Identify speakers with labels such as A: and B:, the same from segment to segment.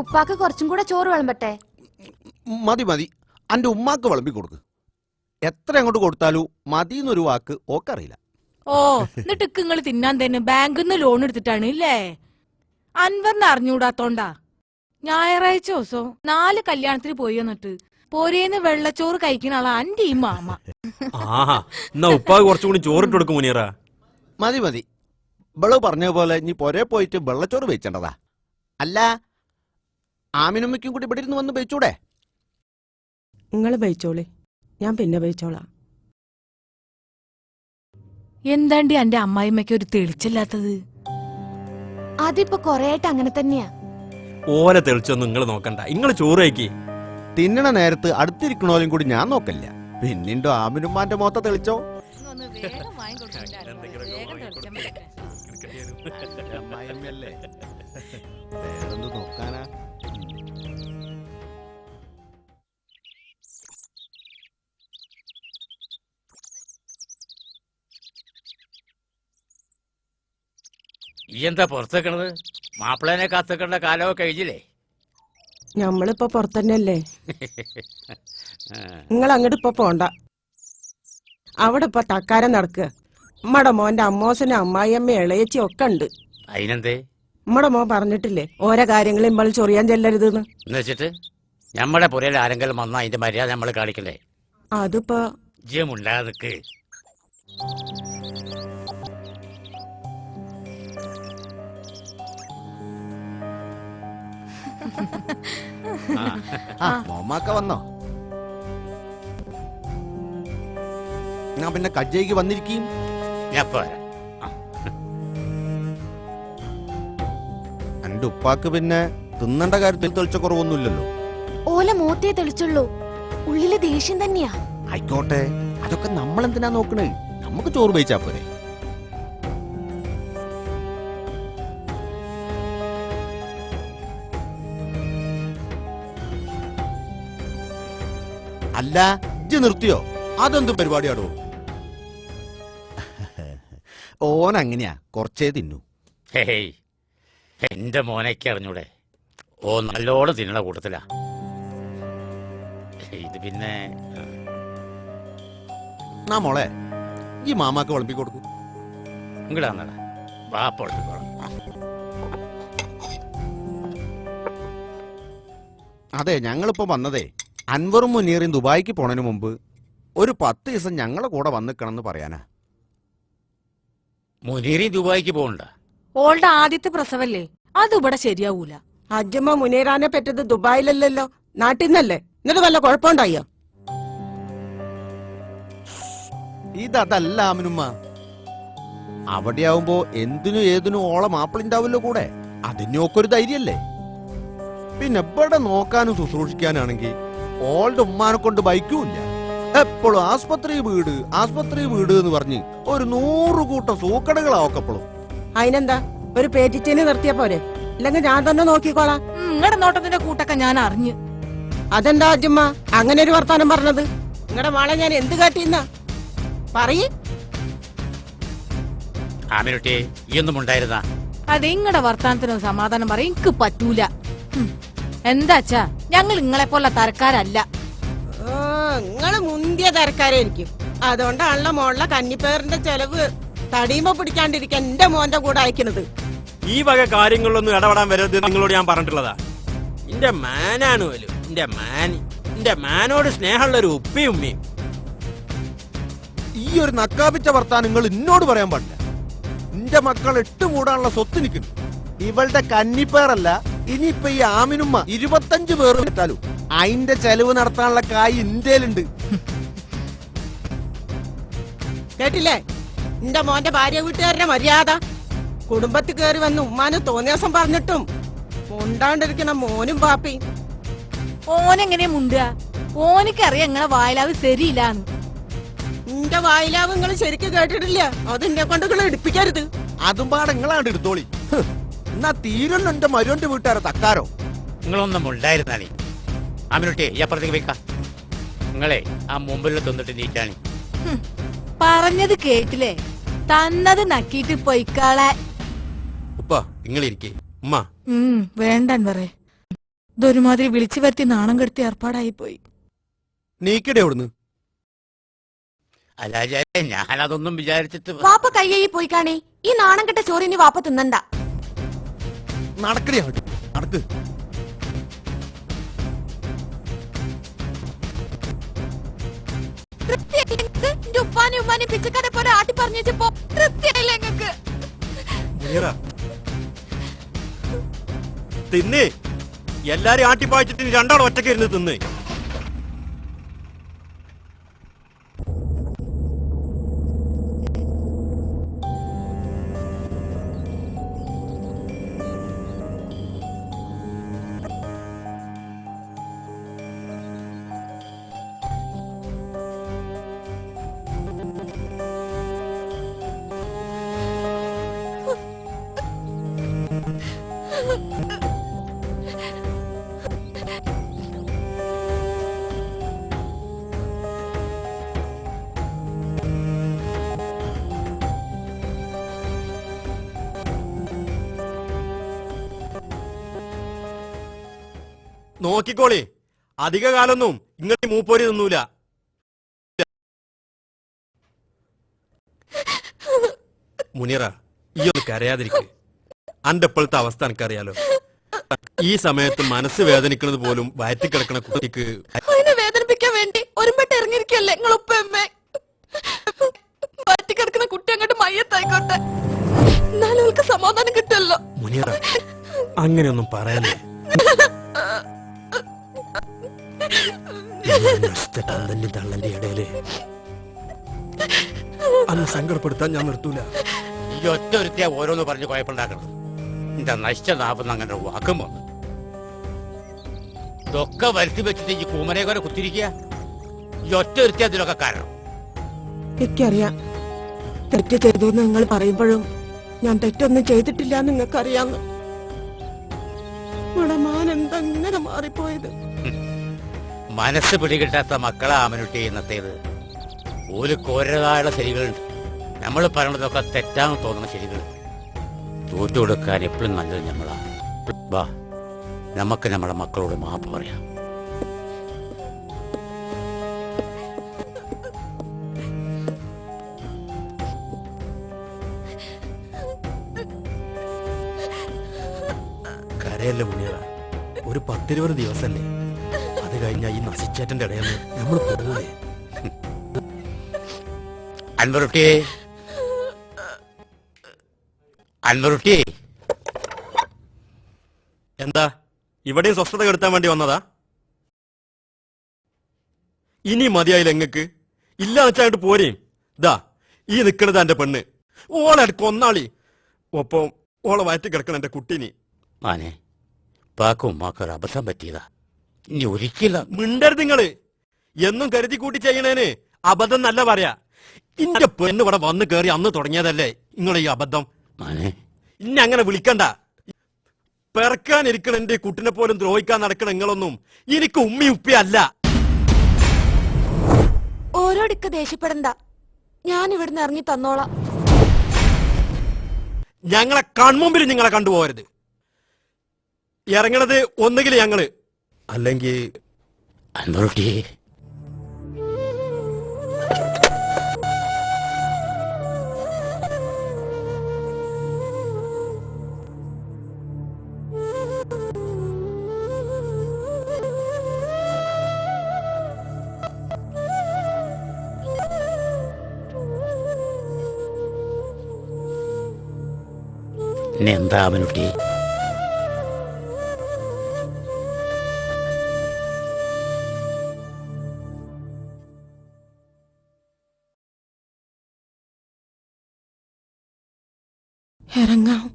A: ഉപ്പാക്ക് കുറച്ചും കൂടെ ചോറ് വിളമ്പട്ടെ?
B: മതി മതി, അന്റെ ഉമ്മാക്ക് വിളമ്പി കൊടുക്ക്. എത്ര അങ്ങോട്ട് കൊടുത്താലും മതിന്നൊരു വാക്ക് ഓക്കറിയില്ല.
C: ഓ, എന്നിട്ട് നിങ്ങൾ തിന്നാൻ തന്നെ ബാങ്കിൽ നിന്ന് ലോൺ എടുത്തിട്ടാണ് ഇല്ലേ? അൻവറിന് അറിഞ്ഞൂടാത്തോണ്ടാ. ഞായറാഴ്ച ദിവസം 4 കല്യാണത്തിന് പോയി വന്നിട്ട് പോരേന്ന് വെള്ളച്ചോറ് കഴിക്കുന്ന ആളാ അന്റെ ഈ മാമ.
D: ഉപ്പാക്ക് കുറച്ചുകൂടി ചോറിട്ട് കൊടുക്കും മുനീറ.
B: മതി മതി, ഇവള് പറഞ്ഞ പോലെ ഇനി പൊരേ പോയിട്ട് വെള്ളച്ചോറ് വെച്ചേണ്ടതാ. അല്ല, ആമിനമ്മയ്ക്കും കൂടി ഇവിടെ ഇരുന്ന് വന്ന് വെച്ചൂടെ?
E: നിങ്ങൾ ബയിച്ചോളി, ഞാൻ പിന്നെ ബയിച്ചോളാം.
C: എന്താണ്ടി അന്റെ അമ്മായിമ്മയ്ക്ക് ഒരു തെളിച്ചില്ലാത്തത്?
A: അതിപ്പോ കൊറേ ആയിട്ട് അങ്ങനെ തന്നെയാ.
D: ഓലെ തെളിച്ചൊന്നും നിങ്ങൾ നോക്കണ്ട, നിങ്ങൾ ചോറ് കഴിക്കേ.
B: തിന്നണ നേരത്ത് അടുത്തിരിക്കണോലും കൂടി ഞാൻ നോക്കല്ല. പിന്നിണ്ടോ ആമിനുമ്മാന്റെ മോത്ത തെളിച്ചോ? നോക്കാനാ?
F: ഈ എന്താ പുറത്തേക്കണത്? മാപ്പിളേനെ കാത്തേക്കേണ്ട കാലമൊക്കെ കഴിഞ്ഞില്ലേ?
E: ഞമ്മളിപ്പോ പുറത്തന്നെയല്ലേ. നിങ്ങൾ അങ്ങോട്ട് ഇപ്പൊ പോണ്ട. അവിടെ ഇപ്പൊ തക്കാരം നടക്കുക. നമ്മടെ മോന്റെ അമ്മോസനും അമ്മായിയമ്മ ഇളയച്ചി ഒക്കെ ഉണ്ട്.
F: അതിനെന്തേ?
E: നമ്മടെ മോൻ പറഞ്ഞിട്ടില്ലേ ഓരോ കാര്യങ്ങളും ഇമ്പൾ ചൊറിയാൻ ചെല്ലരുതെന്ന്.
F: എന്നുവെച്ചിട്ട് ഞമ്മടെ പുരയിൽ ആരെങ്കിലും വന്നാ അതിന്റെ മര്യാദ നമ്മള് കാണിക്കല്ലേ?
E: അതിപ്പോ
F: ജിയമുണ്ടാതെ നിക്ക്.
B: മോമാക്ക വന്നോ? ഞാൻ പിന്നെ കജ്ജയ്ക്ക് വന്നിരിക്കും. എന്റെ ഉപ്പാക്ക് പിന്നെ തിന്നണ്ട കാര്യത്തിൽ തെളിച്ച കുറവൊന്നുമില്ലല്ലോ.
A: ഓല മൂത്തേ തെളിച്ചുള്ളൂ, ഉള്ളിലെ ദേഷ്യം തന്നെയാ.
B: ആയിക്കോട്ടെ, അതൊക്കെ നമ്മളെന്തിനാ നോക്കണേ? നമുക്ക് ചോറ് വെച്ചാ പോരെ. അല്ല, ഇജ്ജ് നിർത്തിയോ? അതെന്ത് പരിപാടിയാടോ? ഓൻ അങ്ങനെയാ, കുറച്ചേ തിന്നു.
F: ഹേയ്, എന്റെ മോനൊക്കെ അറിഞ്ഞൂടെ? ഓ നല്ലോണം തിന്നണ കൂട്ടത്തിലാ. ഇത് പിന്നെ
B: മോളെ, ഈ മാമാക്ക് വിളമ്പി കൊടുക്കൂ.
F: ഇങ്ങടാന്നടാ, വാപ്പ വിളമ്പിക്കോളാം.
B: അതെ, ഞങ്ങളിപ്പോ വന്നതേ അൻവറും മുനീറും ദുബായിക്ക് പോണതിന് മുമ്പ് ഒരു 10 ദിവസം ഞങ്ങളെ കൂടെ വന്നിക്കണമെന്ന് പറയാനാ.
F: മുനീറി ദുബായിക്ക് പോകണ്ട.
C: ഓളുടെ ആദ്യത്തെ പ്രസവല്ലേ, അത് ഇവിടെ ശരിയാവൂല.
E: അജ്ജമ്മ മുനീറാനെ പറ്റത് ദുബായിലല്ലല്ലോ, നാട്ടിൽ നിന്നല്ലേ. എന്നിട്ട് വല്ല കുഴപ്പമുണ്ടായോ?
B: ഇതല്ല ആമിനുമ്മ, അവിടെയാവുമ്പോ എന്തിനും ഏതിനും ഓളെ മാപ്പിളുണ്ടാവല്ലോ കൂടെ. അതിനൊക്കെ ഒരു ധൈര്യല്ലേ. പിന്നെ ഇവിടെ നോക്കാനും ശുശ്രൂഷിക്കാനാണെങ്കിൽ ഓളുടെ ഉമ്മാനെ കൊണ്ട് ബൈക്കുമില്ല. എപ്പോഴും ആസ്പത്രി വീട് എന്ന് പറഞ്ഞ് ഒരു 100 കൂട്ടം സൂക്കടകളാവക്കപ്പോഴും.
E: അതിനെന്താ, ഒരു പേറ്റിച്ചേന് നിർത്തിയ പോരെ? ഇല്ലെങ്കിൽ ഞാൻ തന്നെ നോക്കിക്കോളാം.
C: നിങ്ങളുടെ നോട്ടത്തിന്റെ കൂട്ടൊക്കെ ഞാൻ അറിഞ്ഞു.
E: അതെന്താ അജ്ജമ്മ അങ്ങനെ ഒരു വർത്താനം പറഞ്ഞത്? നിങ്ങളുടെ മോളെ ഞാൻ എന്ത് കാട്ടിന്നാ പറയ്.
F: ആമിനുട്ടി, ഈ ഒന്നും ഉണ്ടായിരുന്ന?
C: അത് ഇങ്ങടെ വർത്താനത്തിനോ സമാധാനം പറയും എനിക്ക് പറ്റൂല. എന്താച്ചാ, ഞങ്ങൾ നിങ്ങളെ പോലെ തരക്കാരല്ല.
E: നിങ്ങള് മുന്തിയ തരക്കാരായിരിക്കും. അതുകൊണ്ടാണല്ലോ മോളിലെ കന്നിപ്പേറിന്റെ ചെലവ് തടിയുമ്പോ പിടിക്കാണ്ടിരിക്കാൻ എന്റെ മോന്റെ കൂടെ അയക്കണത്.
D: ഈ വക കാര്യങ്ങളിലൊന്നും ഇടപെടാൻ വരരുത് നിങ്ങളോട് ഞാൻ പറഞ്ഞിട്ടുള്ളതാ. എന്റെ മാനാണ് പോലും, എന്റെ മാനോട് സ്നേഹമുള്ള ഒരു ഉപ്പയും ഉമ്മയും.
B: ഈ ഒരു നക്കാപിച്ച വർത്താനം നിങ്ങൾ എന്നോട് പറയാൻ പാടില്ല. എന്റെ മക്കൾ 8 മൂടാനുള്ള സ്വത്ത് നിൽക്കുന്നു. ഇവളുടെ കന്നിപ്പേറല്ല, ഇനിയിപ്പൊ ഈ ആമിനുമ്മ 25 പേർ എടുത്താലും അതിന്റെ ചെലവ് നടത്താനുള്ള കായ് ഇന്ത്യയിലുണ്ട്.
E: കേട്ടില്ലേ എന്റെ മോന്റെ ഭാര്യ വീട്ടുകാരുടെ മര്യാദ? കുടുംബത്തിൽ കയറി വന്ന് ഉമ്മാന് തോന്നിയാസം പറഞ്ഞിട്ടും മുണ്ടാണ്ടിരിക്കണ മോനും പാപ്പയും.
C: ഓനെങ്ങനെ മുണ്ടുക? ഓനിക്കറിയാം നിങ്ങളെ വായിലാവ് ശരിയില്ലാന്ന്.
E: എന്റെ വായിലാവ് നിങ്ങൾ ശരിക്കും കേട്ടിട്ടില്ല. അതെന്നെ കൊണ്ട് നിങ്ങൾ എടുപ്പിക്കരുത്.
B: അതും പാടെ നിങ്ങളാണ്ട് എടുത്തോളി. എന്നാ തീരുന്നു എന്റെ മരുവന്റെ വീട്ടുകാരെ തക്കാരോ.
F: നിങ്ങളൊന്നും ഉണ്ടായിരുന്നാണി. ആമിനുട്ടി, ഈ അപ്പുറത്തേക്ക് വെക്ക. നിങ്ങളെ ആ മുമ്പിൽ തന്നിട്ട് നീറ്റാണി.
C: പറഞ്ഞത് കേട്ടില്ലേ? തന്നത് നക്കിയിട്ട് പൊയ്ക്കാളെ.
D: ഉപ്പ നിങ്ങളിരിക്കേ. ഉമ്മ
C: വേണ്ട പറ. ഇതൊരുമാതിരി വിളിച്ചു വരുത്തി നാണം കെടുത്തി ഏർപ്പാടായി പോയി.
B: നീക്കടെ അവിടുന്ന്.
F: അല്ല ഞാനതൊന്നും വിചാരിച്ചിട്ട്
A: വാപ്പ കയ്യേ പോയി കാണേ. ഈ നാണം കെട്ട ചോറ് ഇനി വാപ്പ തിന്നണ്ട.
B: നടക്കടി അങ്ങോട്ട്, നടക്ക്.
A: ഉപ്പാനും ഉമ്മാനും പിച്ചക്കാരെ പോലെ ആട്ടി പറഞ്ഞപ്പോ തൃപ്തിയായില്ലേ നിങ്ങക്ക്?
D: മുനീറ, തിന്ന്. എല്ലാരും ആട്ടിപ്പായിച്ചിട്ട് രണ്ടാളും ഒറ്റയ്ക്ക് ഇരുന്ന് തിന്ന്. നോക്കിക്കോളി, അധിക കാലൊന്നും ഇങ്ങനെ മൂപ്പോരി തിന്നൂല. മുനീറ, ഈ ഒന്ന് കരയാതിരിക്ക്. അന്റെ ഇപ്പോഴത്തെ അവസ്ഥ എനിക്കറിയാലോ. ഈ സമയത്ത് മനസ്സ് വേദനിക്കുന്നത് പോലും വയറ്റി കിടക്കണ കുട്ടിക്ക്
A: അതിനെ വേദനിപ്പിക്കാൻ വേണ്ടി ഒരുമ്പട്ട് ഇറങ്ങിയിരിക്കല്ലേ നിങ്ങൾ ഉപ്പയമ്മേ. വയറ്റി കിടക്കുന്ന കുട്ടി അങ്ങോട്ട് മയ്യത്തായിക്കോട്ടെ, എന്നാലും അവൾക്ക് സമാധാനം കിട്ടുമല്ലോ.
D: മുനീറ, അങ്ങനെയൊന്നും പറയാനേ. തള്ളന്റെ ഇടയില് അന്ന് സങ്കടപ്പെടുത്താൻ ഞാൻ നിർത്തൂല.
F: ഈ ഒറ്റ ഒരുത്തിയാ ഓരോന്ന് പറഞ്ഞ് കുഴപ്പമുണ്ടാക്കണം. എന്റെ നശിച്ച നാപ്പെന്ന് അങ്ങനെ വാക്കും വന്നു. ഇതൊക്കെ വരുത്തി വെച്ചിട്ട് ഈ കൂമനെ പോലെ കുത്തിരിക്കുക. ഈ ഒറ്റ ഒരുത്തിയാ ഇതിലൊക്കെ കാരണം.
E: എനിക്കറിയാം തെറ്റ് ചെയ്തു എന്ന് നിങ്ങൾ പറയുമ്പോഴും ഞാൻ തെറ്റൊന്നും ചെയ്തിട്ടില്ല എന്ന് നിങ്ങൾക്കറിയാന്ന്. നമ്മുടെ മാൻ എന്താ ഇങ്ങനെ മാറിപ്പോയത്?
F: മനസ്സ് പിടികിട്ടാത്ത മക്കളെ ആമനുട്ടി ഇന്നത്തേത്. ഒരു കോരതായുള്ള ശരികളുണ്ട്. നമ്മൾ പറയണതൊക്കെ തെറ്റാന്ന് തോന്നുന്ന ശരികളുണ്ട്. തോറ്റു കൊടുക്കാൻ എപ്പോഴും നല്ലത് നമ്മളാ. വാ, നമുക്ക് നമ്മുടെ മക്കളോട് മാപ്പ് പറയാം.
D: കരയല്ലേ മുനീറ, ഒരു 10-20 ദിവസല്ലേ. അത് കഴിഞ്ഞ ഈ നശിച്ചേറ്റന്റെ ഇടയിൽ നമ്മൾ പോകൂലേ?
F: അൻവറുട്ടിയെ, അൻവറുട്ടിയെ,
D: എന്താ ഇവിടെയും സ്വസ്ഥത കെടുത്താൻ വേണ്ടി വന്നതാ? ഇനി മതിയായില്ല എങ്ങക്ക്? ഇല്ല വെച്ചായിട്ട് പോരേം. ദാ ഈ നിക്കണത് എന്റെ പെണ്ണ്. ഓളെ കൊന്നാളി. ഒപ്പം ഓളെ വയറ്റി കിടക്കണ എന്റെ കുട്ടീനി.
F: മാനെ, പാക്കും ഉമ്മാക്കൊരു അബദ്ധം പറ്റിയതാ. ഇനി ഒരിക്കലും
D: മിണ്ടരുത് നിങ്ങള്. എന്നും കരുതി കൂട്ടി ചെയ്യണേന് അബദ്ധം നല്ല പറയാ. ഇന്റെ പെണ്ണ് ഇവിടെ വന്ന് കേറി അന്ന് തുടങ്ങിയതല്ലേ നിങ്ങളെ ഈ അബദ്ധം.
F: മാനെ,
D: ഇന്നെ അങ്ങനെ വിളിക്കണ്ട. പിറക്കാനിരിക്കണ എന്റെ കുട്ടിനെ പോലും ദ്രോഹിക്കാൻ നടക്കണ നിങ്ങളൊന്നും എനിക്ക് ഉമ്മി ഉപ്പിയല്ല.
A: ഓരോടിക്ക് ദേഷ്യപ്പെടണ്ട, ഞാൻ ഇവിടുന്ന് ഇറങ്ങി തന്നോളാം.
D: ഞങ്ങളെ കൺമുമ്പിൽ നിങ്ങളെ കണ്ടുപോകരുത്. ഇറങ്ങണത് ഒന്നുകിൽ ഞങ്ങള്, അല്ലെങ്കിൽ
F: അൻവറുട്ടിയെ, എന്താ അവനുട്ടി?
E: ഇറങ്ങാം.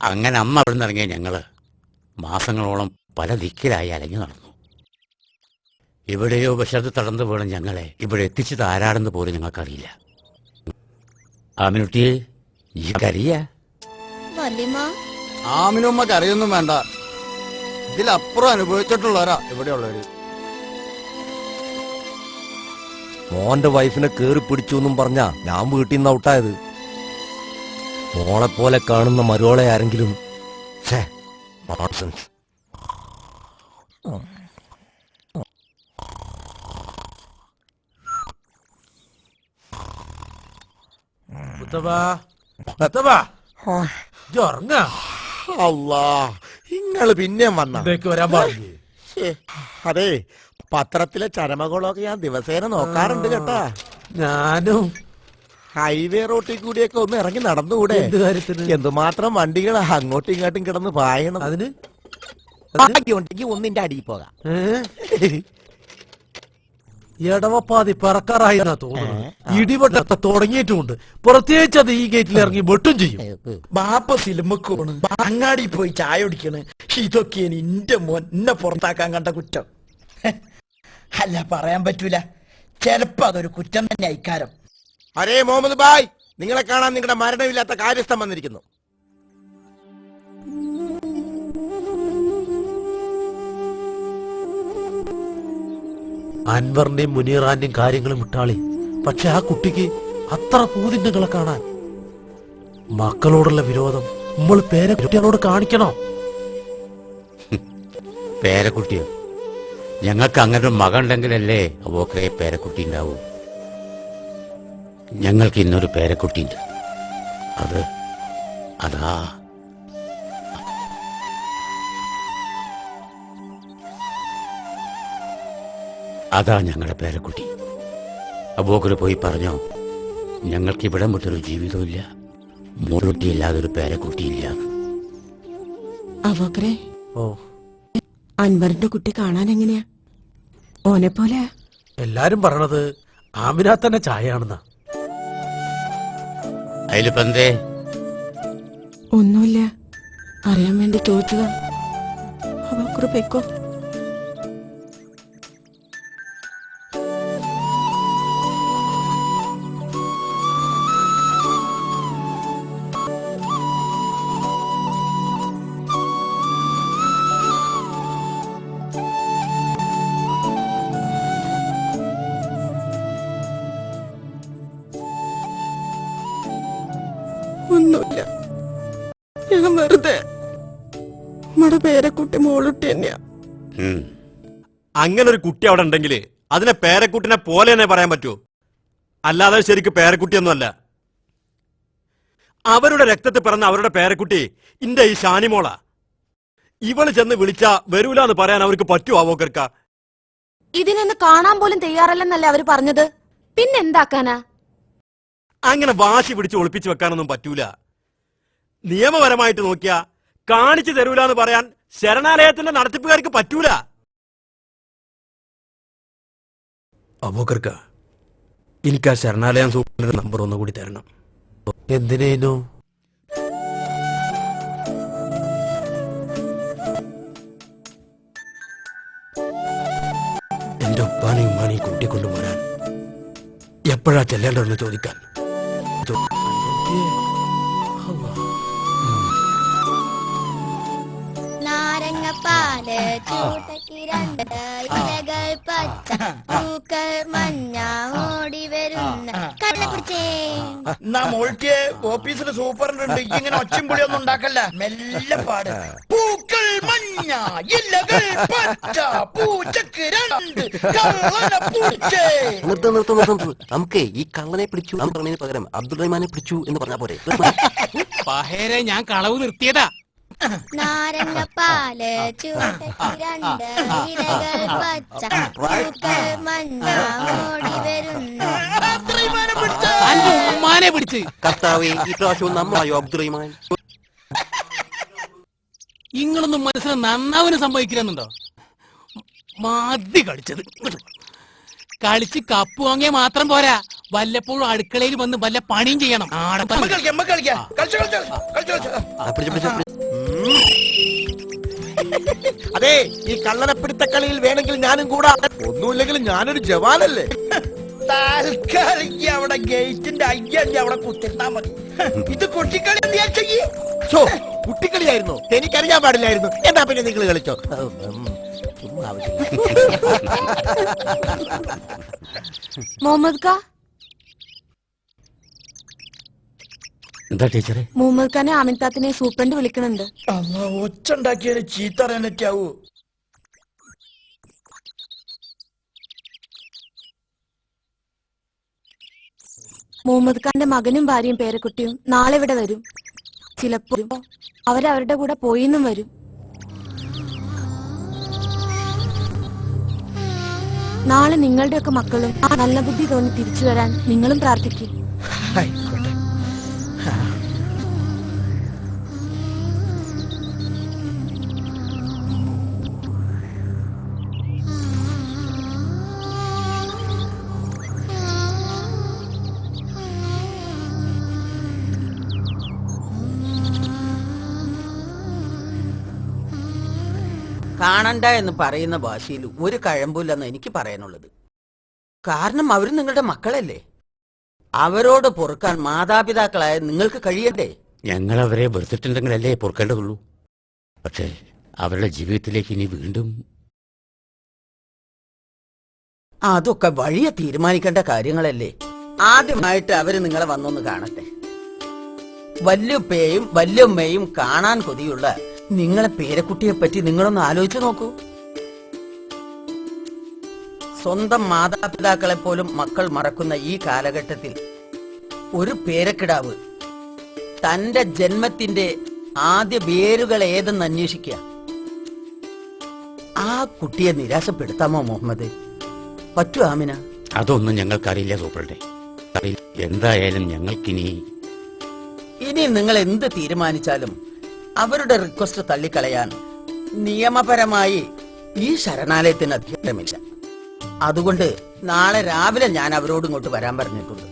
F: അങ്ങനെ അമ്മ അവിടെ നിന്നിറങ്ങിയ ഞങ്ങള് മാസങ്ങളോളം പല ദിക്കിലായി അലഞ്ഞു നടന്നു. എവിടെയോ വിശദ് തടന്നു വീണ ഞങ്ങളെ ഇവിടെ എത്തിച്ചത് ആരാടെന്ന് പോലും ഞങ്ങൾക്കറിയില്ല. ആമിനുട്ടിയെ, ഈ കരിയ
G: ആമിനുമ്മ കരയൊന്നും വേണ്ട. ഇതിലപ്പുറം അനുഭവിച്ചിട്ടുള്ളവരാ ഇവിടെയുള്ളവര്.
H: മോന്റെ വൈഫിനെ കേറി പിടിച്ചു എന്നും പറഞ്ഞാ ഞാൻ വീട്ടിൽ നിന്ന് ഔട്ടായത്. മോളെപ്പോലെ കാണുന്ന മരുവളെ ആരെങ്കിലും നോൺസെൻസ്.
B: അല്ലാ, ഇങ്ങള് പിന്നെ വന്ന അതെ, പത്രത്തിലെ ചരമകളൊക്കെ ഞാൻ ദിവസേന നോക്കാറുണ്ട് കേട്ടാ.
I: ഞാനും
B: ഹൈവേ റോട്ടിൽ കൂടിയൊക്കെ ഒന്ന് ഇറങ്ങി നടന്നുകൂടെ? എന്തുമാത്രം വണ്ടികൾ അങ്ങോട്ടും ഇങ്ങോട്ടും കിടന്ന് പായണം.
I: അതിന്
B: ഭാഗ്യമുണ്ടെങ്കിൽ ഒന്നിന്റെ അടിയിൽ പോകാം.
I: ഇടവപ്പാതി പറക്കാറായി എന്നാ തോന്നുന്നു. ഇടിവെട്ടൊക്കെ തുടങ്ങിയിട്ടുമുണ്ട്. പ്രത്യേകിച്ച് അത് ഈ ഗേറ്റിൽ ഇറങ്ങി വെട്ടും ചെയ്യും.
J: ബാപ്പ സിനിമക്കോണ്, അങ്ങാടി പോയി ചായ കുടിക്കണ്. ഇതൊക്കെയാണ് എന്റെ മോൻ എന്നെ പുറത്താക്കാൻ കണ്ട കുറ്റം. അല്ല, പറയാൻ പറ്റൂല, ചെലപ്പോ അതൊരു കുറ്റം തന്നെ അയിക്കാരം.
B: അരേ മുഹമ്മദ് ഭായ്, നിങ്ങളെ കാണാൻ നിങ്ങളുടെ മരണമില്ലാത്ത കാര്യസ്ഥം വന്നിരിക്കുന്നു.
I: അൻവറിന്റെയും മുനീറാന്റെയും കാര്യങ്ങളും വിട്ടാളി. പക്ഷെ ആ കുട്ടിക്ക് അത്ര പൂതിന്റെ നിങ്ങളെ കാണാൻ. മക്കളോടുള്ള വിരോധം നമ്മൾ പേരക്കുട്ടികളോട് കാണിക്കണോ?
F: പേരക്കുട്ടിയോ? ഞങ്ങൾക്ക് അങ്ങനെ ഒരു മകൻ ഉണ്ടെങ്കിലല്ലേ അവക്കെ പേരക്കുട്ടി ഉണ്ടാവൂ. ഞങ്ങൾക്ക് ഇന്നൊരു പേരക്കുട്ടിയുണ്ട്. അതാ അതാ ഞങ്ങളുടെ പേരക്കുട്ടി. അബൂബക്കർ പോയി പറഞ്ഞോ, ഞങ്ങൾക്ക് ഇവിടെ വിട്ടൊരു ജീവിതമില്ല, മോളുട്ടിയില്ലാതെ ഒരു പേരക്കുട്ടിയില്ല.
E: അവക്കറെ,
I: ഓ,
E: അൻവറിന്റെ കുട്ടി കാണാൻ എങ്ങനെയാ? ഓനെ പോലെ?
I: എല്ലാരും പറയണത് ആമിന തന്നെ ചായയാണെന്നാ.
F: അതിലിപ്പന്തേ?
E: ഒന്നുമില്ല, അറിയാൻ വേണ്ടി ചോദിച്ചതാ. അവക്കറ് പെക്കോ. ഒന്നുമില്ല, ഞാൻ വെറുതെ നമ്മുടെ പേരക്കുട്ടി മോളുട്ടി തന്നെയാ.
D: അങ്ങനെ ഒരു കുട്ടി അവിടെ ഉണ്ടെങ്കിൽ അതിനെ പേരക്കുട്ടിനെ പോലെ തന്നെ പറയാൻ പറ്റുമോ? അല്ലാതെ ശരിക്കും പേരക്കുട്ടിയൊന്നുമല്ല. അവരുടെ രക്തത്തിൽ പിറന്ന അവരുടെ പേരക്കുട്ടി ഇന്റെ ഈ ഷാനിമോള. ഇവള് ചെന്ന് വിളിച്ചാ വരൂലെന്ന് പറയാൻ അവർക്ക് പറ്റുമോ? അവക്കർക്ക
A: ഇതിനൊന്ന് കാണാൻ പോലും തയ്യാറല്ലെന്നല്ലേ അവര് പറഞ്ഞത്. പിന്നെന്താക്കാനാ?
D: അങ്ങനെ വാശി പിടിച്ച് ഒളിപ്പിച്ചു വെക്കാനൊന്നും പറ്റൂല. നിയമപരമായിട്ട് നോക്കിയാ കാണിച്ചു തരൂലെന്ന് പറയാൻ ശരണാലയത്തിന്റെ നടത്തിപ്പുകാർക്ക് പറ്റൂല. അവക്കർക്ക, എനിക്ക് ആ ശരണാലയം സൂപ്രണ്ടിന്റെ നമ്പർ ഒന്നുകൂടി തരണം.
I: എന്തിനേനു?
D: എന്റെ ഉപ്പാനെയും ഉമ്മാനെയും കൂട്ടിക്കൊണ്ടുപോരാൻ എപ്പോഴാ ചെല്ലേണ്ടതെന്ന് ചോദിക്കാൻ.
K: നാരങ്ങപ്പാല് ചൂട്ടയ്ക്ക് രണ്ട് ഇലകൾ പച്ച പൂക്കൾ മഞ്ഞ ഓടി വരുന്ന കള്ളക്കുടിച്ചേ.
J: എന്നാ മോൾട്ടിയെ ഓഫീസിൽ സൂപ്പറിനുണ്ട്, ഇങ്ങനെ ഒച്ചും പുളിയൊന്നും ഉണ്ടാക്കല്ല, മെല്ലെ പാട്. പൂക്കൾ മഞ്ഞ ഇലകൾ പച്ച പൂച്ചക്ക് രണ്ട് കള്ളപ്പൂച്ചേ.
H: നിർത്ത്. നമുക്ക് ഈ കള്ളനെ പിടിച്ചു എന്ന് പറഞ്ഞതിന് പകരം അബ്ദുൾ റഹ്മാനെ പിടിച്ചു എന്ന് പറഞ്ഞാ പോരെ?
F: പഹേരെ, ഞാൻ കളവ് നിർത്തിയതാ.
K: നാരങ്ങപ്പാല് ചൂട്ടയ്ക്ക് രണ്ട് ഇലകൾ പച്ച പൂക്കൾ മഞ്ഞ ഓടി വരുന്ന
F: ഉമ്മാനെ പിടിച്ച്.
H: കർത്താവേ, ഈ പ്രാവശ്യവും നമ്മളായോ അബ്ദുൾ റഹ്മാൻ?
F: നിങ്ങളൊന്നും മനസ്സിന് നന്നാവിന് സംഭവിക്കുന്നുണ്ടോ? മതി കളിച്ചത്. കളിച്ച് കപ്പ് വാങ്ങിയ മാത്രം പോരാ, വല്ലപ്പോഴും അടുക്കളയിൽ വന്ന് വല്ല പണിയും ചെയ്യണം.
B: അതെ, ഈ കള്ളനപ്പിടുത്ത കളിയിൽ വേണമെങ്കിൽ ഞാനും കൂടാ. ഒന്നുമില്ലെങ്കിൽ ഞാനൊരു ജവാനല്ലേ.
J: താൽക്കാലിക്ക് അവിടെ ഗേറ്റിന്റെ അയ്യന്റെ അവിടെ കുത്തിരുന്നാ മതി. ഇത് കുട്ടിക്കളി എന്തിയാ ചെയ്യ്?
B: കുട്ടിക്കളിയായിരുന്നു, എനിക്കറിയാൻ പാടില്ലായിരുന്നു. എന്നാ പിന്നെ നിങ്ങൾ കളിച്ചോ.
A: മുഹമ്മദ് കാ,
F: എന്താ ടീച്ചറെ?
C: മുഹമ്മദ് ഖാനെ ആമിൻതാത്തിനെ സൂപ്രണ്ട് വിളിക്കണുണ്ട്.
J: അമ്മ ഒച്ച ഉണ്ടാക്കിയാല് ചീത്ത അറിയാനൊക്കെയാവൂ.
C: മുഹമ്മദ് ഖാന്റെ മകനും ഭാര്യയും പേരക്കുട്ടിയും നാളെ ഇവിടെ വരും. ചിലപ്പോ അവരവരുടെ കൂടെ പോയിന്നും വരും. നാളെ നിങ്ങളുടെയൊക്കെ മക്കളും നല്ല ബുദ്ധി തോന്നി തിരിച്ചു വരാൻ നിങ്ങളും പ്രാർത്ഥിക്കും.
J: ആയിക്കോട്ടെ.
E: കാണണ്ട എന്ന് പറയുന്ന ഭാഷയിൽ ഒരു കഴമ്പില്ലെന്ന് എനിക്ക് പറയാനുള്ളത്. കാരണം അവർ നിങ്ങളുടെ മക്കളല്ലേ. അവരോട് പൊറുക്കാൻ മാതാപിതാക്കളായ നിങ്ങൾക്ക് കഴിയണ്ടേ?
F: ഞങ്ങൾ അവരെ വെറുത്തിട്ടുണ്ടെങ്കിലല്ലേ പൊറുക്കേണ്ടതുള്ളൂ. പക്ഷേ അവരുടെ ജീവിതത്തിലേക്ക് ഇനി വീണ്ടും
E: അതൊക്കെ വഴിയെ തീരുമാനിക്കേണ്ട കാര്യങ്ങളല്ലേ. ആദ്യമായിട്ട് അവര് നിങ്ങളെ വന്നൊന്ന് കാണട്ടെ. വല്യുപ്പയെയും വല്യമ്മയും കാണാൻ കൊതിയുള്ള നിങ്ങളെ പേരക്കുട്ടിയെ പറ്റി നിങ്ങളൊന്ന് ആലോചിച്ചു നോക്കൂ. സ്വന്തം മാതാപിതാക്കളെ പോലും മക്കൾ മറക്കുന്ന ഈ കാലഘട്ടത്തിൽ ഒരു പേരക്കിടാവ് തന്റെ ജന്മത്തിന്റെ ആദ്യ വേരുകൾ ഏതെന്ന് അന്വേഷിക്കുക. ആ കുട്ടിയെ നിരാശപ്പെടുത്താമോ മുഹമ്മദ്? പറ്റൂ ആമിന?
F: അതൊന്നും ഞങ്ങൾക്കറിയില്ല സൂപ്രണ്ടേ. എന്തായാലും ഞങ്ങൾക്കിനി
E: ഇനി നിങ്ങൾ എന്ത് തീരുമാനിച്ചാലും അവരുടെ റിക്വസ്റ്റ് തള്ളിക്കളയാൻ നിയമപരമായി ഈ ശരണാലയത്തിന് അധികാരമില്ല. അതുകൊണ്ട് നാളെ രാവിലെ ഞാൻ അവരോട് ഇങ്ങോട്ട് വരാൻ പറഞ്ഞിട്ടുണ്ട്.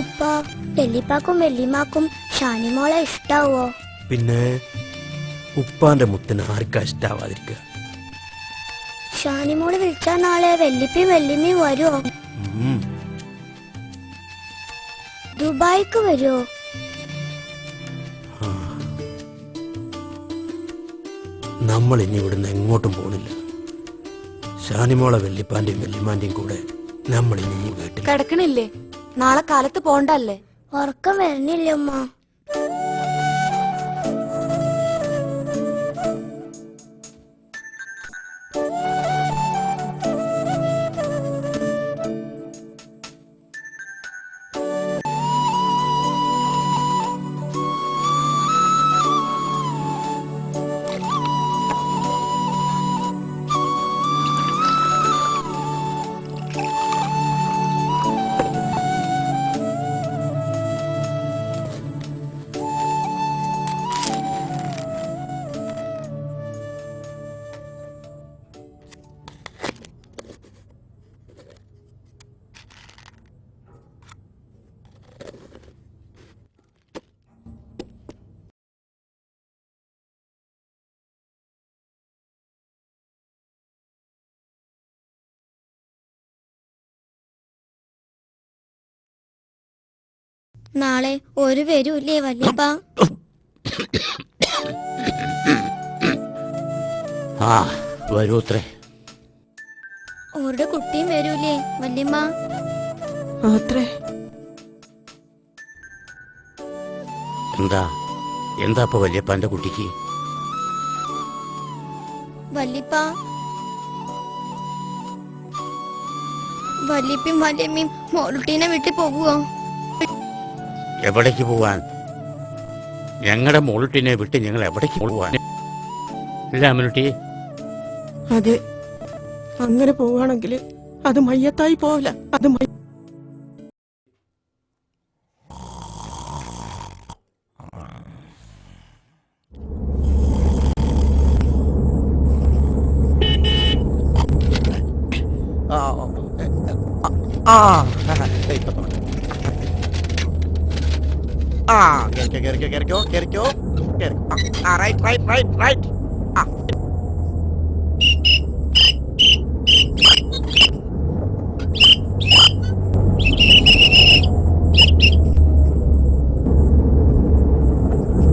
K: ഉപ്പ, വെല്ലിപ്പാക്കും വെല്ലിമാക്കും ഷാനിമോളെ ഇഷ്ടാവോ?
I: പിന്നെ ഉപ്പാന്റെ മുത്തിന് ആർക്കാ ഇഷ്ടാവാതിരിക്കുക?
K: ഷാനിമോള് വിളിച്ചാ നാളെ വെല്ലിപ്പയും വെല്ലിമ്മയും വരുമോ? ദുബായിക്ക് വരുമോ?
I: നമ്മൾ ഇനി ഇവിടുന്ന് എങ്ങോട്ടും പോണില്ല. ഷാനിമോളെ വെല്ലിപ്പാന്റെയും വെല്ലിമാന്റെയും കൂടെ നമ്മൾ ഇനി ഈ വീട്ടിൽ
C: കിടക്കണില്ലേ? നാളെ കാലത്ത് പോണ്ടല്ലേ?
K: ഉറക്കം വരുന്നില്ല ഉമ്മ. നാളെ ഒരു വരൂല്ലേ വല്യപ്പ?
F: ആ വരൂത്രേ.
K: ഒരു കുട്ടിയും വരൂലേ വല്യമ്മ?
E: അത്രേ.
F: എന്താ ഇപ്പൊ വല്യപ്പാന്റെ കുട്ടിക്ക്?
K: വല്യപ്പ, വല്യപ്പയും വല്യമ്മയും മോളുട്ടീനെ വീട്ടിൽ പോകുവോ?
F: എവിടേക്ക് പോവാൻ? ഞങ്ങളുടെ മോളിട്ടിനെ വിട്ട് ഞങ്ങൾ എവിടേക്ക് പോവാൻ? ഇല്ല അമ്മനുട്ടി.
E: അതെ, അങ്ങനെ പോവാണെങ്കിൽ അത് മയ്യത്തായി പോവില്ല. അത്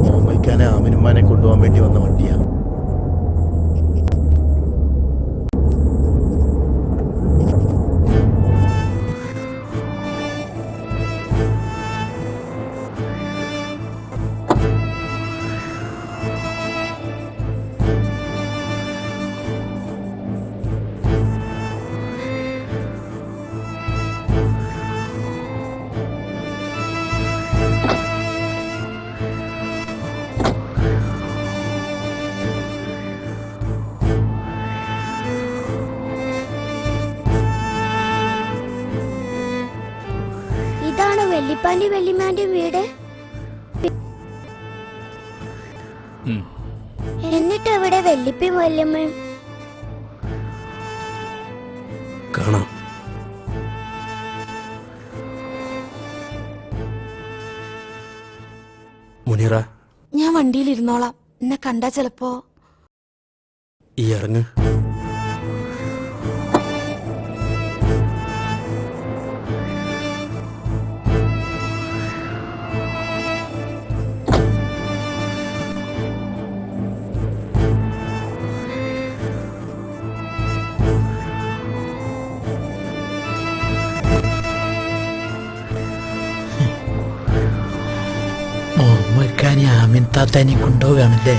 I: മോമയ്ക്കാനെ ആമിനുമ്മാനെ കൊണ്ടുപോകാൻ വേണ്ടി വന്ന വണ്ടിയാ.
K: വല്ലിപ്പാന്റെ വല്യമാന്റെ വീട്? എന്നിട്ട് അവിടെ വല്ലിപ്പയും വല്യമ്മയും?
I: കാണാം. മുനീറ,
A: ഞാൻ വണ്ടിയിൽ ഇരുന്നോളാം. എന്നെ കണ്ടാ ചെലപ്പോ.
I: ഈ ഇറങ്ങ്.
J: ഓർമ്മക്കാനി ആമിൻ താത്താനി കൊണ്ടുപോകാണല്ലേ?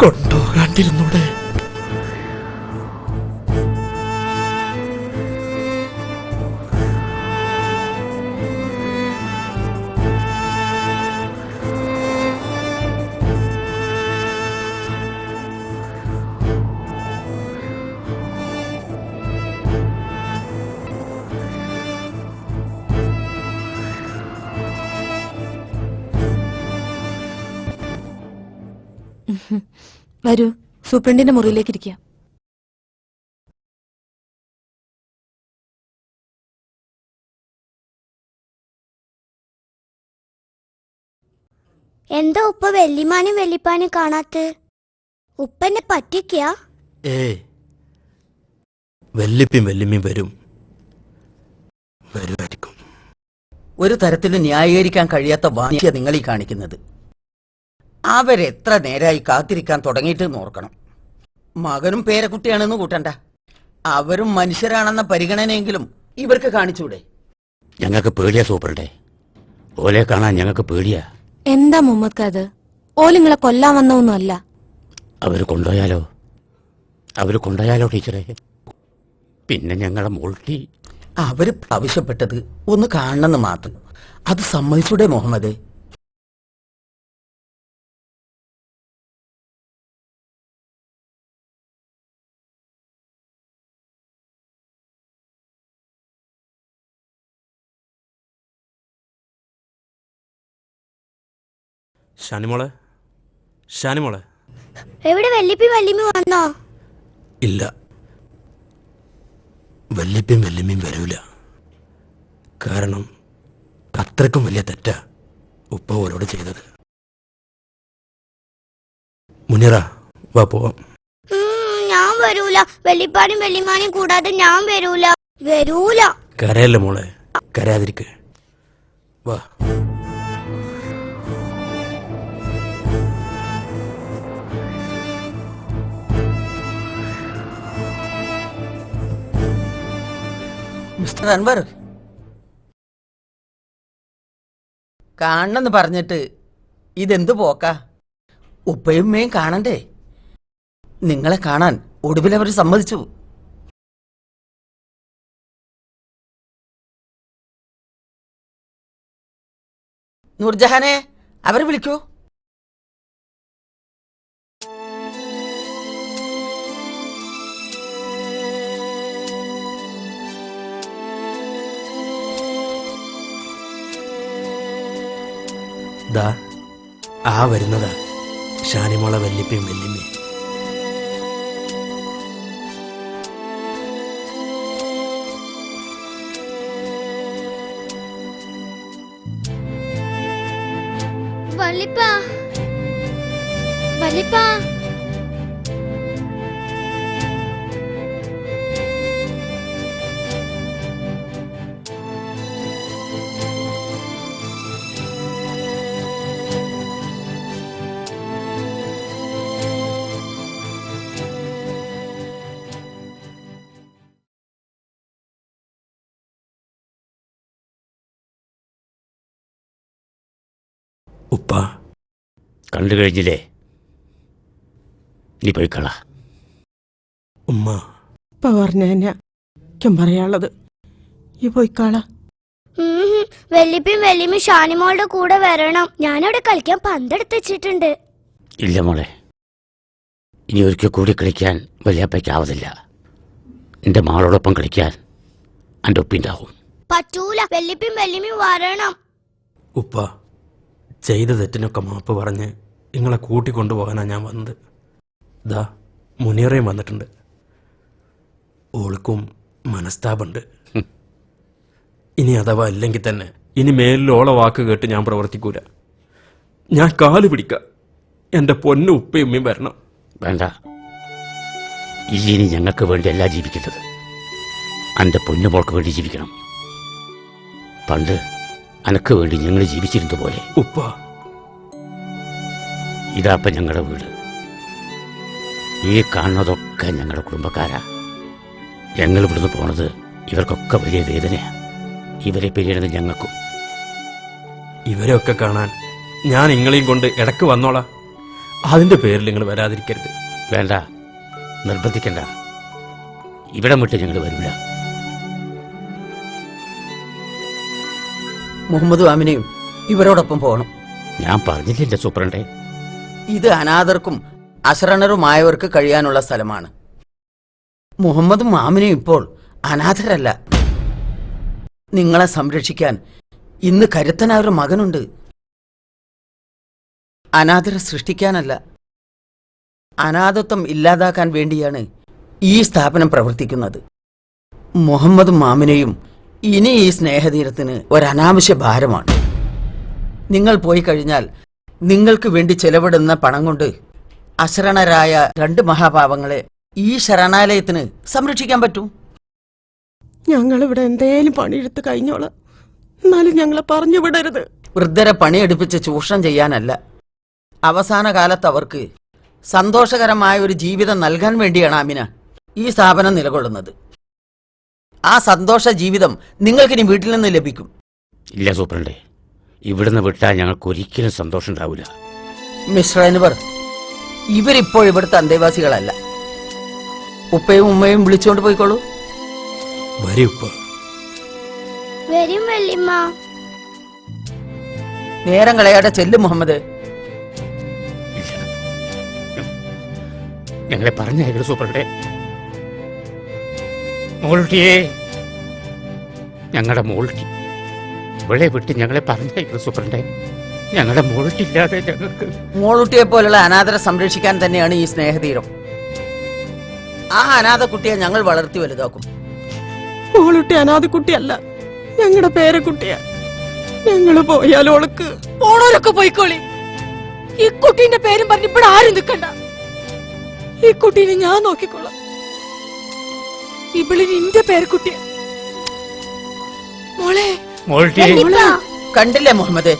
J: കൊണ്ടുപോകാണ്ടിരുന്നൂടെ?
A: വരൂ, സൂപ്രണ്ടിന്റെ മുറിയിലേക്ക് ഇരിക്കാം.
K: എന്താ ഉപ്പ വല്യമാനും വല്യപ്പാനും കാണാത്ത? ഉപ്പനെ പറ്റിക്കാ?
I: വല്ലിപ്പയും വല്യമ്മയും വരുമായിരിക്കും.
J: ഒരു തരത്തിൽ ന്യായീകരിക്കാൻ കഴിയാത്ത വാണിജ്യ നിങ്ങൾ ഈ കാണിക്കുന്നത്. അവരെത്ര നേരായി കാത്തിരിക്കാൻ തുടങ്ങിയിട്ട് നോക്കണം. മകനും പേരക്കുട്ടിയാണെന്ന് കൂട്ടണ്ട, അവരും മനുഷ്യരാണെന്ന പരിഗണനയെങ്കിലും ഇവർക്ക് കാണിച്ചൂടെ?
F: ഞങ്ങൾക്ക് പേടിയാ സൂപ്രണ്ടേ, ഓലെ കാണാൻ ഞങ്ങൾക്ക് പേടിയാ.
A: എന്താ മുഹമ്മദ് അത്? ഓലിങ്ങളെ കൊല്ലാൻ വന്നൊന്നുമല്ല.
F: അവര് കൊണ്ടുപോയാലോ ടീച്ചറെ? പിന്നെ ഞങ്ങളെ മോൾട്ടി.
J: അവര് ആവശ്യപ്പെട്ടത് ഒന്ന് കാണണമെന്ന് മാത്രം. അത് സമ്മതിച്ചൂടെ മുഹമ്മദ്?
I: ഷാനിമോളെ,
K: എവിടെ വല്ലിപ്പി വല്യമ്മ വന്നോ?
I: ഇല്ല, വല്ലിപ്പയും വല്യമ്മയും വരൂല. കാരണം അത്രക്കും വലിയ തെറ്റാ ഉപ്പ ഓരോട് ചെയ്തത്. മുനീറ, വാ പോവാം.
K: ഞാൻ വരൂല. വല്ലിപ്പാനും വല്യമാനും കൂടാതെ ഞാൻ വരൂല.
I: കരയല്ല മോളെ, കരയാതിരിക്കെ. വാ.
J: മിസ്റ്റർ അൻവർ, കാണണമെന്ന് പറഞ്ഞിട്ട് ഇതെന്തു പോക്കാ? ഉപ്പയും ഉമ്മയും കാണണ്ടേ? നിങ്ങളെ കാണാൻ ഒടുവിൽ അവർ സമ്മതിച്ചു. നൂർജഹാനെ, അവരെ വിളിക്കൂ.
I: ദാ ആ വരുന്നതാ ഷാനിമോളെ വല്ലിപ്പയും വല്യമ്മയും.
K: വല്ലിപ്പാ, വല്ലിപ്പാ.
I: ഉപ്പ
F: കണ്ടു കഴിഞ്ഞില്ലേ? നീ പോയിക്കള.
I: ഉമ്മ
E: പറഞ്ഞ പറയാനുള്ളത് ഈ പോയിക്കാള.
K: വല്ലിപ്പയും വല്യമ്മയും ഷാനിമോളുടെ കൂടെ വരണം. ഞാനവിടെ കളിക്കാൻ പന്തെടുത്ത് വെച്ചിട്ടുണ്ട്.
F: ഇല്ല മോളെ, ഇനി ഒരിക്കൽ കൂടി കളിക്കാൻ വല്യാപ്പയ്ക്കാവതില്ല. എൻ്റെ മാളോടൊപ്പം കളിക്കാൻ എൻ്റെ ഒപ്പിണ്ടാവും.
K: പറ്റൂല, വെല്ലിപ്പയും വെല്ലിമ്മയും വരണം.
I: ഉപ്പ ചെയ്ത തെറ്റിനൊക്കെ മാപ്പ് പറഞ്ഞ് നിങ്ങളെ കൂട്ടിക്കൊണ്ടുപോകാനാണ് ഞാൻ വന്നത്. ദാ മുനീറയും വന്നിട്ടുണ്ട്. ഓൾക്കും മനസ്താപുണ്ട്. ഇനി അഥവാ ഇല്ലെങ്കിൽ തന്നെ ഇനി മേലിൽ ഓളെ വാക്ക് കേട്ട് ഞാൻ പ്രവർത്തിക്കൂല. ഞാൻ കാല് പിടിക്കാം. എൻ്റെ പൊന്നും ഉപ്പയും ഉമ്മയും വരണം.
F: വേണ്ട, ഇനി ഞങ്ങൾക്ക് വേണ്ടിയല്ല ജീവിക്കേണ്ടത്, എൻ്റെ പൊന്നുമോൾക്ക് വേണ്ടി ജീവിക്കണം. പണ്ട് അനക്ക് വേണ്ടി ഞങ്ങൾ ജീവിച്ചിരുന്ന പോലെ.
I: ഉപ്പ,
F: ഇതാപ്പം ഞങ്ങളുടെ വീട്. ഈ കാണുന്നതൊക്കെ ഞങ്ങളുടെ കുടുംബക്കാരാ. ഞങ്ങൾ ഇവിടുന്ന് പോണത് ഇവർക്കൊക്കെ വലിയ വേദനയാണ്. ഇവരെ പിരിയണത് ഞങ്ങൾക്കും.
I: ഇവരെയൊക്കെ കാണാൻ ഞാൻ നിങ്ങളെയും കൊണ്ട് ഇടക്ക് വന്നോളാം. അതിൻ്റെ പേരിൽ നിങ്ങൾ വരാതിരിക്കരുത്.
F: വേണ്ട, നിർബന്ധിക്കണ്ട. ഇവിടെ വിട്ട് ഞങ്ങൾ വരില്ല.
J: മുഹമ്മദ് ആമിനെയും ഇവരോടൊപ്പം പോകണം.
F: ഞാൻ പറഞ്ഞില്ല സൂപ്രണ്ടേ,
J: ഇത് അനാഥർക്കും അശരണരുമായവർക്ക് കഴിയാനുള്ള സ്ഥലമാണ്. മുഹമ്മദും ആമിനയും ഇപ്പോൾ അനാഥരല്ല. നിങ്ങളെ സംരക്ഷിക്കാൻ ഇന്ന് കരുത്തനായ ഒരു മകനുണ്ട്. അനാഥരെ സൃഷ്ടിക്കാനല്ല, അനാഥത്വം ഇല്ലാതാക്കാൻ വേണ്ടിയാണ് ഈ സ്ഥാപനം പ്രവർത്തിക്കുന്നത്. മുഹമ്മദും ആമിനയും ഇനി ഈ സ്നേഹതീരത്തിന് ഒരനാവശ്യ ഭാരമാണ്. നിങ്ങൾ പോയി കഴിഞ്ഞാൽ നിങ്ങൾക്ക് വേണ്ടി ചെലവിടുന്ന പണം കൊണ്ട് അശരണരായ 2 മഹാപാവങ്ങളെ ഈ ശരണാലയത്തിന് സംരക്ഷിക്കാൻ പറ്റും.
E: ഞങ്ങളിവിടെ എന്തേലും പണിയെടുത്ത് കഴിഞ്ഞോളാം, എന്നാലും ഞങ്ങളെ പറഞ്ഞു വിടരുത്.
J: വൃദ്ധരെ പണിയെടുപ്പിച്ച് ചൂഷണം ചെയ്യാനല്ല, അവസാന കാലത്ത് അവർക്ക് സന്തോഷകരമായ ഒരു ജീവിതം നൽകാൻ വേണ്ടിയാണ് ആമിന ഈ സ്ഥാപനം നിലകൊള്ളുന്നത്. ആ സന്തോഷ ജീവിതം നിങ്ങൾക്കിനി വീട്ടിൽ നിന്ന് ലഭിക്കും.
F: ഇല്ല സൂപ്രണ്ടേ, ഇവിടുന്ന് വിട്ടാൽ ഞങ്ങൾക്ക് ഒരിക്കലും സന്തോഷം ഉണ്ടാവില്ല.
J: മിസ്റ്റർ അൻവർ, ഇവരിപ്പോൾ ഇവിടുത്തെ അന്തേവാസികളല്ല. ഉപ്പയും ഉമ്മയും വിളിച്ചുകൊണ്ട് പോയിക്കോളൂ.
I: വരി ഉപ്പ.
K: വരും വെല്ലിമ്മ.
J: നേരം കളയാതെ ചെല്ലും മുഹമ്മദ്.
F: ഇല്ല, ഞങ്ങളെ പറഞ്ഞയക്കരുത് സൂപ്രണ്ടേ. മോൾട്ടിയേ, ഞങ്ങളുടെ മോൾട്ടി ഇവിടെ വിട്ട് ഞങ്ങളെ പറഞ്ഞയക്കരുത് സൂപ്രണ്ടേ. ഞങ്ങളുടെ മോൾട്ടില്ലാതെ ഞങ്ങൾക്ക്.
J: മോളുട്ടിയെ പോലുള്ള അനാഥരെ സംരക്ഷിക്കാൻ തന്നെയാണ് ഈ സ്നേഹതീരം. ആ അനാഥ കുട്ടിയെ ഞങ്ങൾ വളർത്തി വലുതാക്കും.
E: മോളുട്ടി അനാഥക്കുട്ടിയല്ല, ഞങ്ങളുടെ പേരക്കുട്ടിയാ. ഞങ്ങള് പോയാൽ ഓൾക്ക്
C: പോണോരൊക്കെ പോയിക്കോളി. ഈ കുട്ടീന്റെ പേരും പറഞ്ഞ് ഇവിടെ ആരും നിൽക്കണ്ട. ഈ കുട്ടീനെ ഞാൻ നോക്കിക്കോളാം. ഇവളിന് എന്റെ പേരക്കുട്ടിയ. മോളെ,
F: മോൾട്ടി,
J: കണ്ടില്ലേ മുഹമ്മദ്,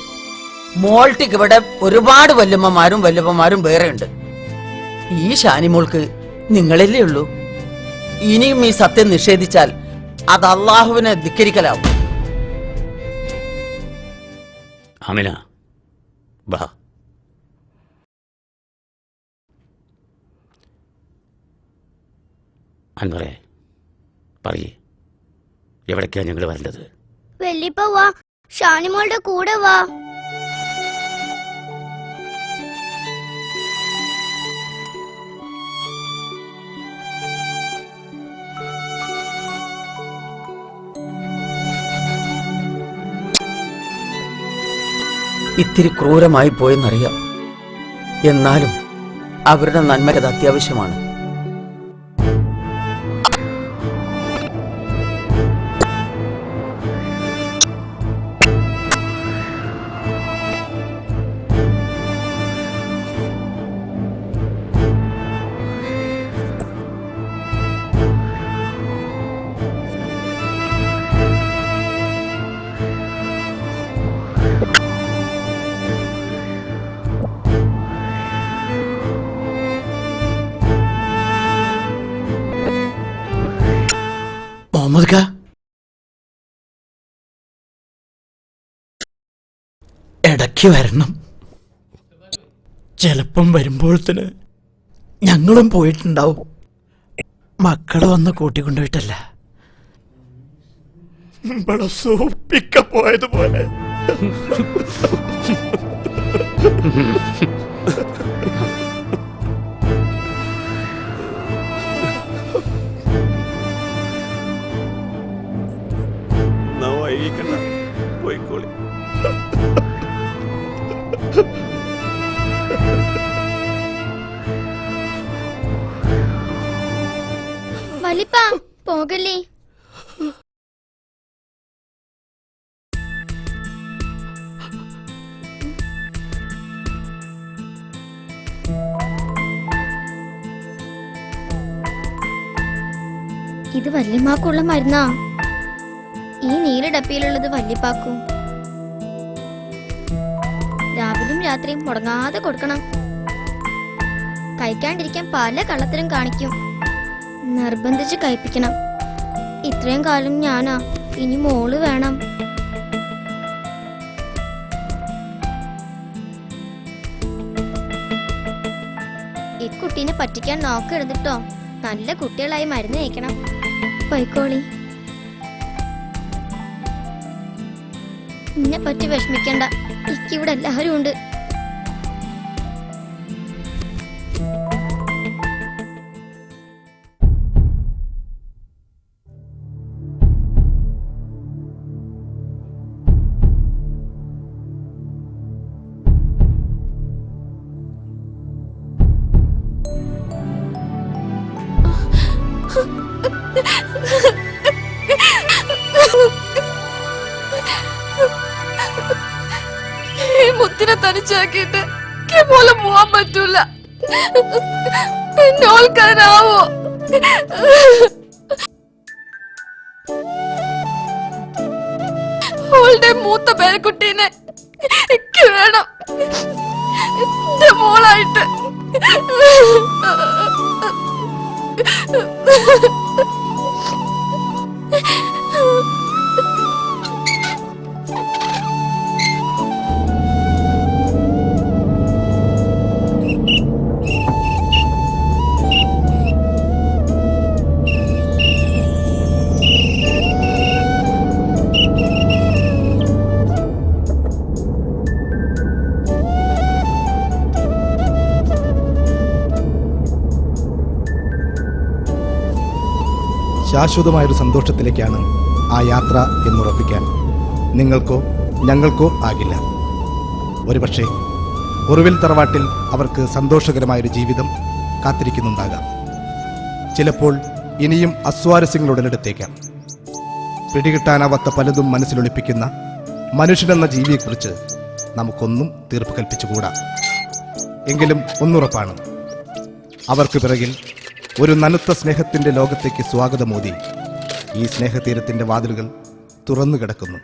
J: മോൾട്ടിക്ക് ഇവിടെ ഒരുപാട് വല്യമ്മമാരും വല്യപ്പന്മാരും വേറെ ഉണ്ട്. ഈ ഷാനിമോൾക്ക് നിങ്ങളല്ലേ ഉള്ളൂ. ഇനിയും ഈ സത്യം നിഷേധിച്ചാൽ അത് അള്ളാഹുവിനെ ധിക്കരിക്കലാവും.
F: ആമിന, ബാ. അൻവറേ, പറയേ, എവിടേക്കാണ് ഞങ്ങൾ വരേണ്ടത്?
K: വെല്ലിപ്പ വാ, ഷാനിമോളുടെ കൂടെ വാ.
J: ഇത്തിരി ക്രൂരമായി പോയെന്നറിയാം, എന്നാലും അവരുടെ നന്മയ്ക്കത് അത്യാവശ്യമാണ്. മുഹമ്മദ് ഖാ, ഇടയ്ക്ക് വരണം. ചിലപ്പം വരുമ്പോഴത്തിന് ഞങ്ങളും പോയിട്ടുണ്ടാവും. മക്കളെ വന്ന് കൂട്ടിക്കൊണ്ടുപോയിട്ടല്ല, ഇവിടെ സൂപ്പിക്ക പോയതുപോലെ.
K: വലിപ്പ പോകല്ലേ. ഇത് വല്യമ്മാക്കുള്ള മരുന്നാ. ഈ നീല ഡപ്പിയിലുള്ളത് വല്യപ്പാക്കും. രാവിലെയും രാത്രിയും മുടങ്ങാതെ കൊടുക്കണം. കഴിക്കാണ്ടിരിക്കാൻ പല കള്ളത്തരം കാണിക്കും. നിർബന്ധിച്ച് കഴിപ്പിക്കണം. ഇത്രയും കാലം ഞാനാ, ഇനി മോള് വേണം. ഈ കുട്ടീനെ പറ്റിക്കാൻ നോക്കരുതിട്ടോ. നല്ല കുട്ടികളായി മരുന്ന് കഴിക്കണം. പോയിക്കോളി. എന്നെ പറ്റി വിഷമിക്കണ്ട, എനിക്കിവിടെ എല്ലാവരും ഉണ്ട്.
A: ഈ മുത്തിനെ തനിച്ചാക്കിയിട്ട് പോലെ പോവാൻ പറ്റൂല. എന്നെ ഓൾക്കാനാവോ? ഓളുടെ മൂത്ത പേരക്കുട്ടീനെ എനിക്ക് വേണം, എന്റെ മോളായിട്ട്.
L: ശാശ്വതമായൊരു സന്തോഷത്തിലേക്കാണ് ആ യാത്ര എന്നുറപ്പിക്കാൻ നിങ്ങൾക്കോ ഞങ്ങൾക്കോ ആകില്ല. ഒരുപക്ഷെ ഒറുവിൽ തറവാട്ടിൽ അവർക്ക് സന്തോഷകരമായൊരു ജീവിതം കാത്തിരിക്കുന്നുണ്ടാകാം. ചിലപ്പോൾ ഇനിയും അസ്വാരസ്യങ്ങൾ ഉടലെടുത്തേക്കാം. പിടികിട്ടാനാവാത്ത പലതും മനസ്സിലൊളിപ്പിക്കുന്ന മനുഷ്യനെന്ന ജീവിയെക്കുറിച്ച് നമുക്കൊന്നും തീർപ്പ് കൽപ്പിച്ചുകൂടാ. എങ്കിലും ഒന്നുറപ്പാണ്, അവർക്ക് പിറകിൽ ഒരു നനുത്ത സ്നേഹത്തിന്റെ ലോകത്തേക്ക് സ്വാഗതമോദി ഈ സ്നേഹതീരത്തിന്റെ വാതിലുകൾ തുറന്നു കിടക്കുന്നു.